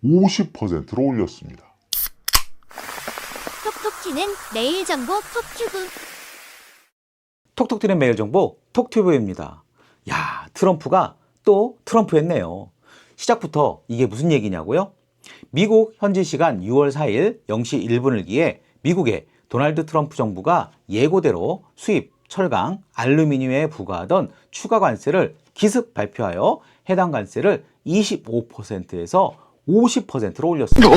50%로 올렸습니다. 톡톡 튀는 내일 정보 톡튜브. 톡톡 튀는 매일 정보 톡튜브입니다. 야, 트럼프가 또 트럼프했네요. 시작부터 이게 무슨 얘기냐고요? 미국 현지 시간 6월 4일 0시 1분을 기해 미국의 도널드 트럼프 정부가 예고대로 수입, 철강, 알루미늄에 부과하던 추가 관세를 기습 발표하여 해당 관세를 25%에서 50%로 올렸습니다.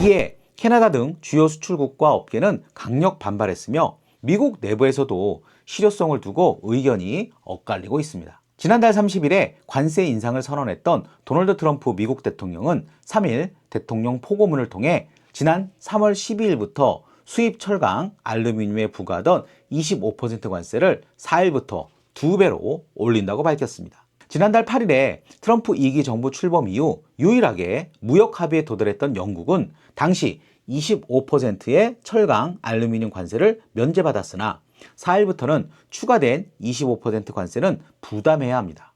이에 캐나다 등 주요 수출국과 업계는 강력 반발했으며 미국 내부에서도 실효성을 두고 의견이 엇갈리고 있습니다. 지난달 30일에 관세 인상을 선언했던 도널드 트럼프 미국 대통령은 3일 대통령 포고문을 통해 지난 3월 12일부터 수입 철강, 알루미늄에 부과하던 25% 관세를 4일부터 2배로 올린다고 밝혔습니다. 지난달 8일에 트럼프 2기 정부 출범 이후 유일하게 무역 합의에 도달했던 영국은 당시 25%의 철강, 알루미늄 관세를 면제받았으나 4일부터는 추가된 25% 관세는 부담해야 합니다.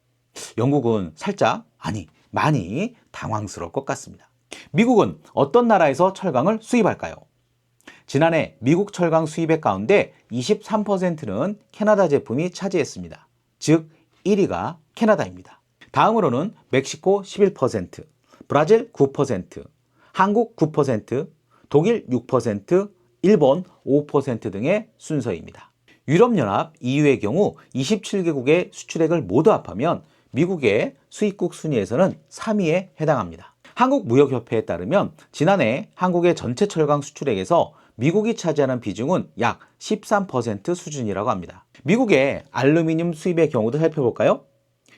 영국은 살짝, 아니 많이 당황스러울 것 같습니다. 미국은 어떤 나라에서 철강을 수입할까요? 지난해 미국 철강 수입액 가운데 23%는 캐나다 제품이 차지했습니다. 즉 1위가 캐나다입니다. 다음으로는 멕시코 11%, 브라질 9%, 한국 9%, 독일 6%, 일본 5% 등의 순서입니다. 유럽연합 EU의 경우 27개국의 수출액을 모두 합하면 미국의 수입국 순위에서는 3위에 해당합니다. 한국무역협회에 따르면 지난해 한국의 전체 철강 수출액에서 미국이 차지하는 비중은 약 13% 수준이라고 합니다. 미국의 알루미늄 수입의 경우도 살펴볼까요?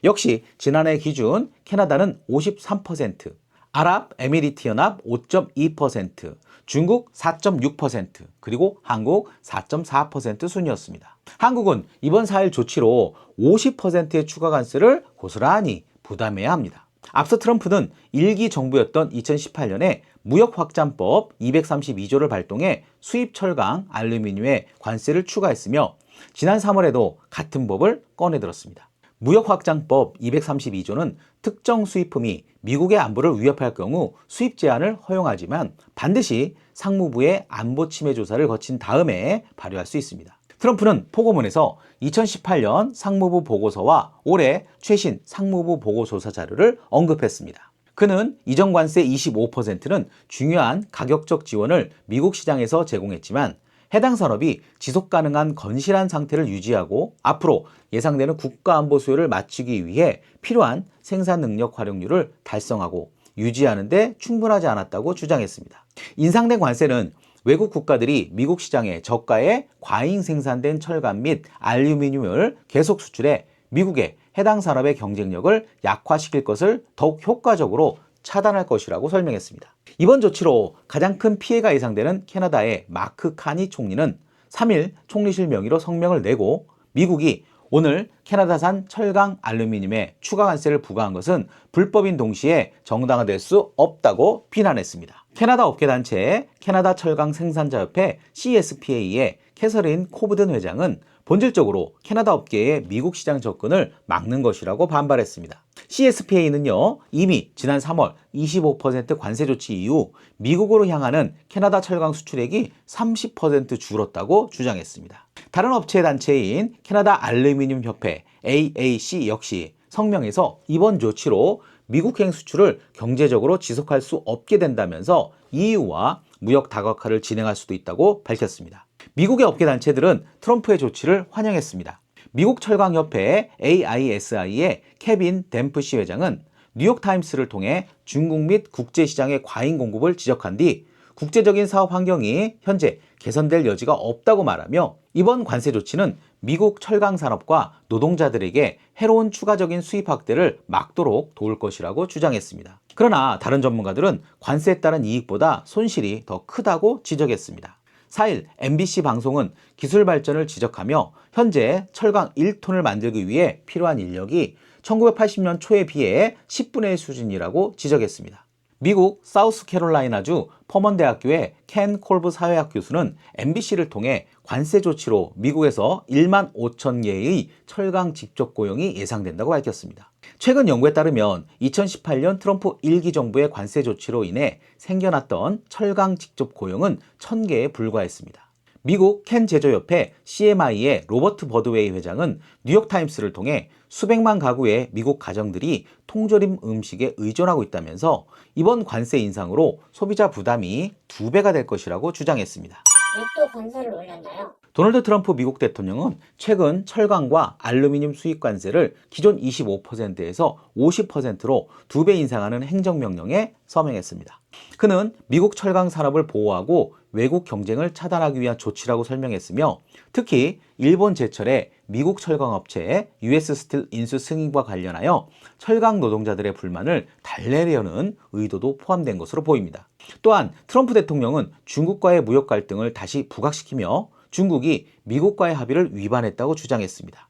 역시 지난해 기준 캐나다는 53%, 아랍에미리트연합 5.2%, 중국 4.6%, 그리고 한국 4.4% 순이었습니다. 한국은 이번 4일 조치로 50%의 추가 관세를 고스란히 부담해야 합니다. 앞서 트럼프는 1기 정부였던 2018년에 무역확장법 232조를 발동해 수입 철강, 알루미늄에 관세를 추가했으며 지난 3월에도 같은 법을 꺼내들었습니다. 무역확장법 232조는 특정 수입품이 미국의 안보를 위협할 경우 수입 제한을 허용하지만 반드시 상무부의 안보 침해 조사를 거친 다음에 발효할 수 있습니다. 트럼프는 포고문에서 2018년 상무부 보고서와 올해 최신 상무부 보고조사 자료를 언급했습니다. 그는 이전 관세 25%는 중요한 가격적 지원을 미국 시장에서 제공했지만 해당 산업이 지속 가능한 건실한 상태를 유지하고 앞으로 예상되는 국가안보 수요를 맞추기 위해 필요한 생산 능력 활용률을 달성하고 유지하는 데 충분하지 않았다고 주장했습니다. 인상된 관세는 외국 국가들이 미국 시장에 저가에 과잉 생산된 철강 및 알루미늄을 계속 수출해 미국의 해당 산업의 경쟁력을 약화시킬 것을 더욱 효과적으로 차단할 것이라고 설명했습니다. 이번 조치로 가장 큰 피해가 예상되는 캐나다의 마크 카니 총리는 3일 총리실 명의로 성명을 내고 미국이 오늘 캐나다산 철강 알루미늄에 추가 관세를 부과한 것은 불법인 동시에 정당화될 수 없다고 비난했습니다. 캐나다 업계단체 캐나다 철강 생산자협회 CSPA의 캐서린 코브든 회장은 본질적으로 캐나다 업계의 미국 시장 접근을 막는 것이라고 반발했습니다. CSPA는요, 이미 지난 3월 25% 관세 조치 이후 미국으로 향하는 캐나다 철강 수출액이 30% 줄었다고 주장했습니다. 다른 업체 단체인 캐나다 알루미늄 협회 AAC 역시 성명에서 이번 조치로 미국행 수출을 경제적으로 지속할 수 없게 된다면서 EU와 무역 다각화를 진행할 수도 있다고 밝혔습니다. 미국의 업계단체들은 트럼프의 조치를 환영했습니다. 미국 철강협회 AISI의 케빈 댐프시 회장은 뉴욕타임스를 통해 중국 및 국제시장의 과잉 공급을 지적한 뒤 국제적인 사업 환경이 현재 개선될 여지가 없다고 말하며 이번 관세 조치는 미국 철강 산업과 노동자들에게 해로운 추가적인 수입 확대를 막도록 도울 것이라고 주장했습니다. 그러나 다른 전문가들은 관세에 따른 이익보다 손실이 더 크다고 지적했습니다. 4일 MBC 방송은 기술 발전을 지적하며 현재 철강 1톤을 만들기 위해 필요한 인력이 1980년 초에 비해 10분의 1 수준이라고 지적했습니다. 미국 사우스캐롤라이나주 퍼먼 대학교의 켄 콜브 사회학 교수는 MBC를 통해 관세 조치로 미국에서 1만 5천 개의 철강 직접 고용이 예상된다고 밝혔습니다. 최근 연구에 따르면 2018년 트럼프 1기 정부의 관세 조치로 인해 생겨났던 철강 직접 고용은 1000개에 불과했습니다. 미국 캔 제조협회 CMI의 로버트 버드웨이 회장은 뉴욕타임스를 통해 수백만 가구의 미국 가정들이 통조림 음식에 의존하고 있다면서 이번 관세 인상으로 소비자 부담이 2배가 될 것이라고 주장했습니다. 왜 또 관세를 올렸나요? 도널드 트럼프 미국 대통령은 최근 철강과 알루미늄 수입 관세를 기존 25%에서 50%로 2배 인상하는 행정명령에 서명했습니다. 그는 미국 철강 산업을 보호하고 외국 경쟁을 차단하기 위한 조치라고 설명했으며 특히 일본 제철의 미국 철강업체의 US 스틸 인수 승인과 관련하여 철강 노동자들의 불만을 달래려는 의도도 포함된 것으로 보입니다. 또한 트럼프 대통령은 중국과의 무역 갈등을 다시 부각시키며 중국이 미국과의 합의를 위반했다고 주장했습니다.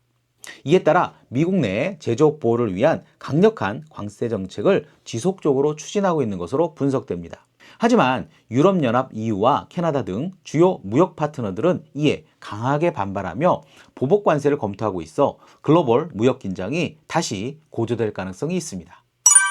이에 따라 미국 내 제조업 보호를 위한 강력한 관세 정책을 지속적으로 추진하고 있는 것으로 분석됩니다. 하지만 유럽연합 EU와 캐나다 등 주요 무역 파트너들은 이에 강하게 반발하며 보복 관세를 검토하고 있어 글로벌 무역 긴장이 다시 고조될 가능성이 있습니다.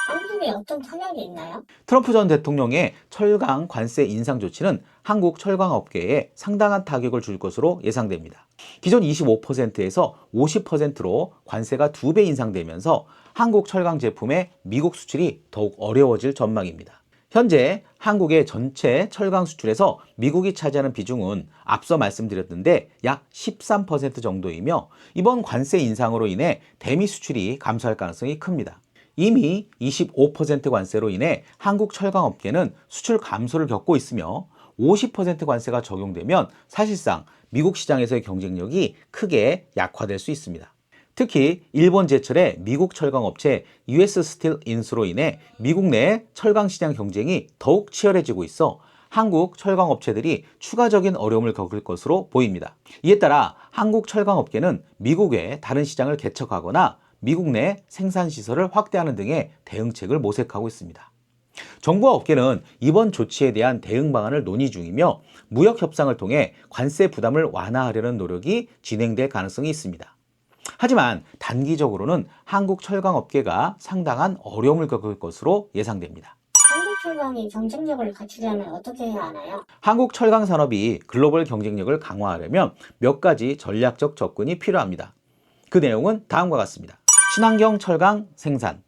한국에 어떤 타격이 있나요? 트럼프 전 대통령의 철강 관세 인상 조치는 한국 철강 업계에 상당한 타격을 줄 것으로 예상됩니다. 기존 25%에서 50%로 관세가 2배 인상되면서 한국 철강 제품의 미국 수출이 더욱 어려워질 전망입니다. 현재 한국의 전체 철강 수출에서 미국이 차지하는 비중은 앞서 말씀드렸는데 약 13% 정도이며 이번 관세 인상으로 인해 대미 수출이 감소할 가능성이 큽니다. 이미 25% 관세로 인해 한국 철강업계는 수출 감소를 겪고 있으며 50% 관세가 적용되면 사실상 미국 시장에서의 경쟁력이 크게 약화될 수 있습니다. 특히 일본 제철의 미국 철강업체 US 스틸 인수로 인해 미국 내 철강 시장 경쟁이 더욱 치열해지고 있어 한국 철강업체들이 추가적인 어려움을 겪을 것으로 보입니다. 이에 따라 한국 철강업계는 미국의 다른 시장을 개척하거나 미국 내 생산시설을 확대하는 등의 대응책을 모색하고 있습니다. 정부와 업계는 이번 조치에 대한 대응 방안을 논의 중이며 무역 협상을 통해 관세 부담을 완화하려는 노력이 진행될 가능성이 있습니다. 하지만 단기적으로는 한국 철강 업계가 상당한 어려움을 겪을 것으로 예상됩니다. 한국 철강이 경쟁력을 갖추려면 어떻게 해야 하나요? 한국 철강 산업이 글로벌 경쟁력을 강화하려면 몇 가지 전략적 접근이 필요합니다. 그 내용은 다음과 같습니다. 친환경 철강 생산.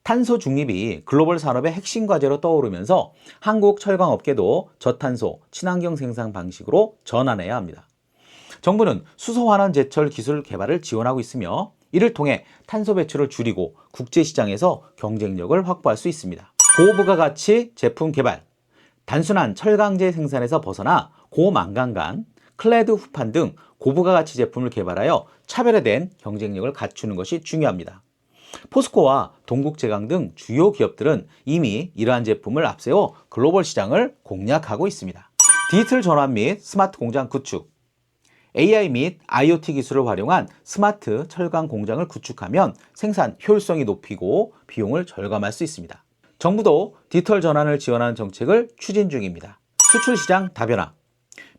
탄소 중립이 글로벌 산업의 핵심 과제로 떠오르면서 한국 철강 업계도 저탄소, 친환경 생산 방식으로 전환해야 합니다. 정부는 수소환원 제철 기술 개발을 지원하고 있으며 이를 통해 탄소 배출을 줄이고 국제시장에서 경쟁력을 확보할 수 있습니다. 고부가가치 제품 개발, 단순한 철강제 생산에서 벗어나 고망간간, 클레드 후판 등 고부가가치 제품을 개발하여 차별화된 경쟁력을 갖추는 것이 중요합니다. 포스코와 동국제강 등 주요 기업들은 이미 이러한 제품을 앞세워 글로벌 시장을 공략하고 있습니다. 디지털 전환 및 스마트 공장 구축, AI 및 IoT 기술을 활용한 스마트 철강 공장을 구축하면 생산 효율성이 높이고 비용을 절감할 수 있습니다. 정부도 디지털 전환을 지원하는 정책을 추진 중입니다. 수출 시장 다변화.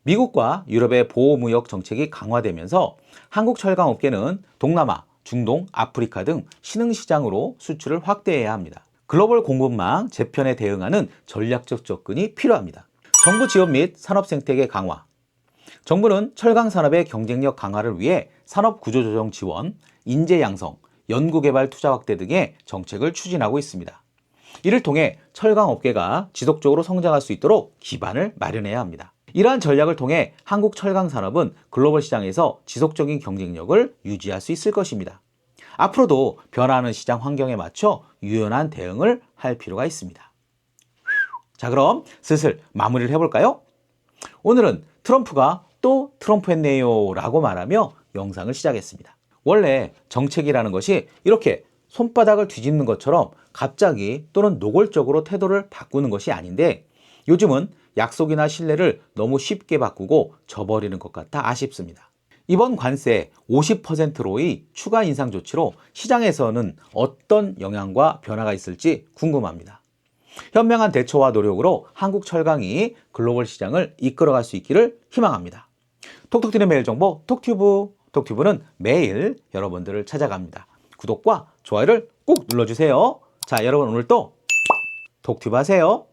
미국과 유럽의 보호무역 정책이 강화되면서 한국 철강 업계는 동남아, 중동, 아프리카 등 신흥시장으로 수출을 확대해야 합니다. 글로벌 공급망 재편에 대응하는 전략적 접근이 필요합니다. 정부 지원 및 산업 생태계 강화. 정부는 철강 산업의 경쟁력 강화를 위해 산업 구조조정 지원, 인재 양성, 연구개발 투자 확대 등의 정책을 추진하고 있습니다. 이를 통해 철강 업계가 지속적으로 성장할 수 있도록 기반을 마련해야 합니다. 이러한 전략을 통해 한국 철강 산업은 글로벌 시장에서 지속적인 경쟁력을 유지할 수 있을 것입니다. 앞으로도 변화하는 시장 환경에 맞춰 유연한 대응을 할 필요가 있습니다. 자, 그럼 슬슬 마무리를 해볼까요? 오늘은 트럼프가 또 트럼프했네요 라고 말하며 영상을 시작했습니다. 원래 정책이라는 것이 이렇게 손바닥을 뒤집는 것처럼 갑자기 또는 노골적으로 태도를 바꾸는 것이 아닌데 요즘은 약속이나 신뢰를 너무 쉽게 바꾸고 져버리는 것 같아 아쉽습니다. 이번 관세 50%로의 추가 인상 조치로 시장에서는 어떤 영향과 변화가 있을지 궁금합니다. 현명한 대처와 노력으로 한국 철강이 글로벌 시장을 이끌어갈 수 있기를 희망합니다. 톡톡 튀는 매일 정보 톡튜브. 톡튜브는 매일 여러분들을 찾아갑니다. 구독과 좋아요를 꼭 눌러주세요. 자, 여러분 오늘 또 톡튜브 하세요.